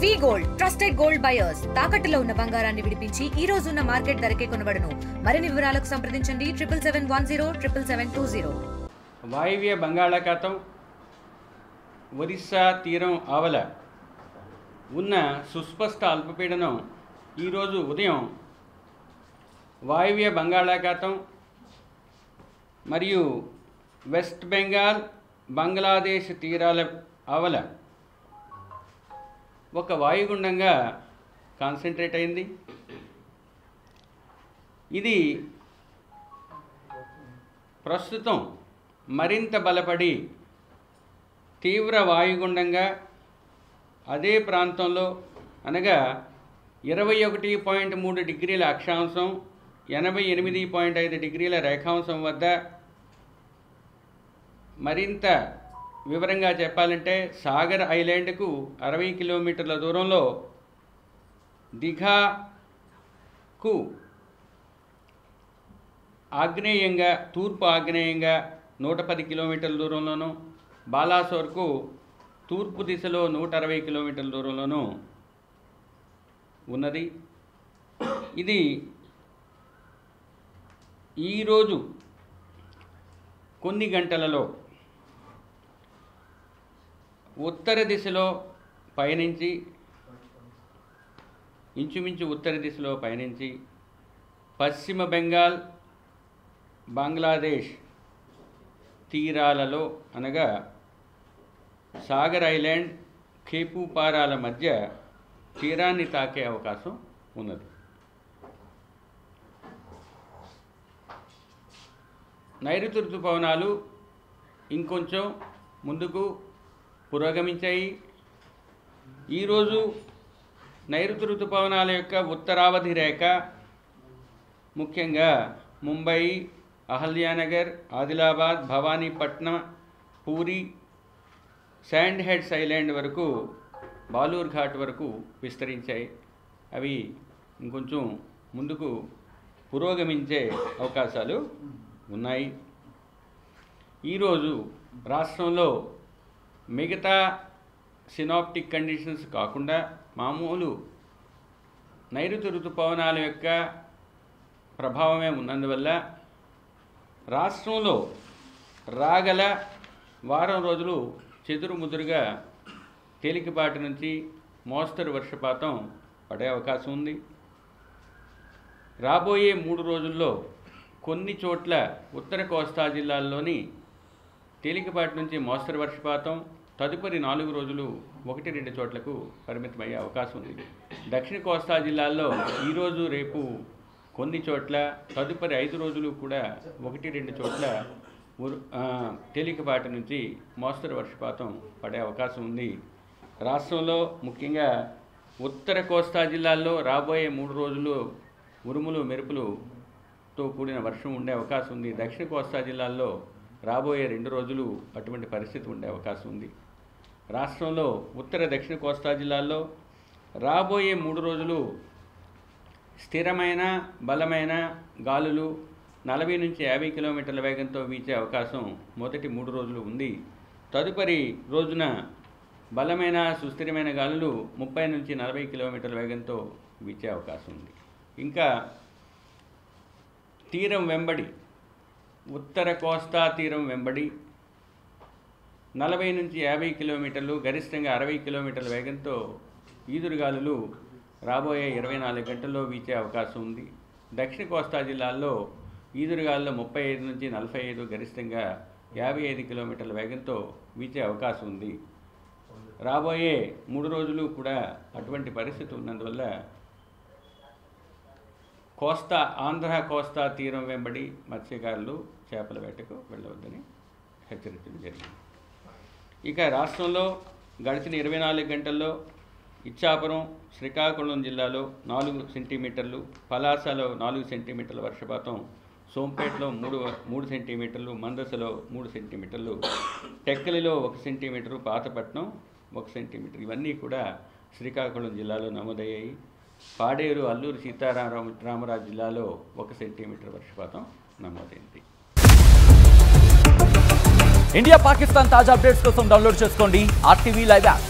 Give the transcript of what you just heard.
వి gold trusted gold buyers తాకట్టులో ఉన్న బంగారాన్ని విడిపించి ఈ రోజు ఉన్న మార్కెట్ ధరకే కొనబడును. మరిన్ని వివరాలకు సంప్రదించండి 7771077720. వాయువ్య బంగాళాఖాతం ఒరిస్సా తీరం ఆవల ఉన్న సుస్పష్ట అల్పపీడనం ఈరోజు ఉదయం వాయువ్య బంగాళాఖాతం మరియు వెస్ట్ బెంగాల్ బంగ్లాదేశ్ తీరాల ఆవల ఒక వాయుగుండంగా కాన్సన్ట్రేట్ అయింది. ఇది ప్రస్తుతం మరింత బలపడి తీవ్ర వాయుగుండంగా అదే ప్రాంతంలో అనగా 21.3 డిగ్రీల అక్షాంశం 88.5 డిగ్రీల రేఖాంశం వద్ద, మరింత వివరంగా చెప్పాలంటే సాగర్ ఐలాండ్కు 60 కిలోమీటర్ల దూరంలో, దిఘాకు ఆగ్నేయంగా తూర్పు ఆగ్నేయంగా 110 కిలోమీటర్ల దూరంలోనూ, బాలాసోర్కు తూర్పు దిశలో 160 కిలోమీటర్ల దూరంలోనూ ఉన్నది. ఇది ఈరోజు కొన్ని గంటలలో ఉత్తర దిశలో పయనించి ఇంచుమించు ఉత్తర దిశలో పయనించి పశ్చిమ బెంగాల్ బంగ్లాదేశ్ తీరాలలో అనగా సాగర్ ఐలాండ్ ఖేపుపారాల మధ్య తీరాన్ని తాకే అవకాశం ఉన్నది. నైరుతి ఋతుపవనాలు ఇంకొంచెం ముందుకు పురోగమించాయి. ఈరోజు నైరుతి ఋతుపవనాల యొక్క ఉత్తరావధి రేఖ ముఖ్యంగా Mumbai, Ahalyanagar, Adilabad, Bhawanipatna, Puri, Sand Heads Island వరకు, బాలూర్ ఘాట్ వరకు విస్తరించాయి. అవి ఇంకొంచెం ముందుకు పురోగమించే అవకాశాలు ఉన్నాయి. ఈరోజు రాష్ట్రంలో మిగతా సినాప్టిక్ కండిషన్స్ కాకుండా మామూలు నైరుతి ఋతుపవనాల యొక్క ప్రభావమే ఉన్నందువల్ల రాష్ట్రంలో రాగల వారం రోజులు చెదురుముదురుగా తేలికపాటి నుంచి మోస్తరు వర్షపాతం పడే అవకాశం ఉంది. రాబోయే 3 రోజుల్లో కొన్ని చోట్ల ఉత్తర కోస్తా జిల్లాల్లోని తేలికపాటి నుంచి మోస్తరు వర్షపాతం, తదుపరి 4 రోజులు 1-2 చోట్లకు పరిమితమయ్యే అవకాశం ఉంది. దక్షిణ కోస్తా జిల్లాల్లో ఈరోజు రేపు కొన్ని చోట్ల, తదుపరి 5 రోజులు కూడా 1-2 చోట్ల తేలికపాటి నుంచి మోస్తరు వర్షపాతం పడే అవకాశం ఉంది. రాష్ట్రంలో ముఖ్యంగా ఉత్తర కోస్తా జిల్లాల్లో రాబోయే 3 రోజులు ఉరుములు మెరుపులతో కూడిన వర్షం ఉండే అవకాశం ఉంది. దక్షిణ కోస్తా జిల్లాల్లో రాబోయే 2 రోజులు అటువంటి పరిస్థితి ఉండే అవకాశం ఉంది. రాష్ట్రంలో ఉత్తర దక్షిణ కోస్తా జిల్లాల్లో రాబోయే 3 రోజులు స్థిరమైన బలమైన గాలులు 40 నుంచి 50 కిలోమీటర్ల వేగంతో వీచే అవకాశం మొదటి 3 రోజులు ఉంది. తదుపరి రోజున బలమైన సుస్థిరమైన గాలులు 30 నుంచి 40 కిలోమీటర్ల వేగంతో వీచే అవకాశం ఉంది. ఇంకా తీరం వెంబడి ఉత్తర కోస్తా తీరం వెంబడి 40 నుంచి 50 కిలోమీటర్లు, గరిష్టంగా 60 కిలోమీటర్ల వేగంతో ఈదురుగాలులు రాబోయే 24 గంటల్లో వీచే అవకాశం ఉంది. దక్షిణ కోస్తా జిల్లాల్లో ఈదురుగాల్లో 35 నుంచి 45, గరిష్టంగా 55 కిలోమీటర్ల వేగంతో వీచే అవకాశం ఉంది. రాబోయే 3 రోజులు కూడా అటువంటి పరిస్థితి ఉన్నందువల్ల ఆంధ్ర కోస్తా తీరం వెంబడి మత్స్యకారులు చేపల వేటకు వెళ్ళవద్దని హెచ్చరించడం జరిగింది. ఇక రాష్ట్రంలో గడిచిన 24 గంటల్లో ఇచ్చాపురం, శ్రీకాకుళం జిల్లాలో 4 సెంటీమీటర్లు, పలాసలో 4 సెంటీమీటర్ల వర్షపాతం, సోంపేటలో 3 సెంటీమీటర్లు, మందసలో 3 సెంటీమీటర్లు, టెక్కలిలో 1 సెంటీమీటరు, పాతపట్నం 1 సెంటీమీటర్, ఇవన్నీ కూడా శ్రీకాకుళం జిల్లాలో నమోదయ్యాయి. పాడేరు, అల్లూరు సీతారామరాజు జిల్లాలో 1 సెంటీమీటర్ వర్షపాతం నమోదైంది. ఇండియా పాకిస్తాన్ తాజా అప్డేట్స్ కోసం డౌన్లోడ్ చేసుకోండి RTV లైవ్ యాప్.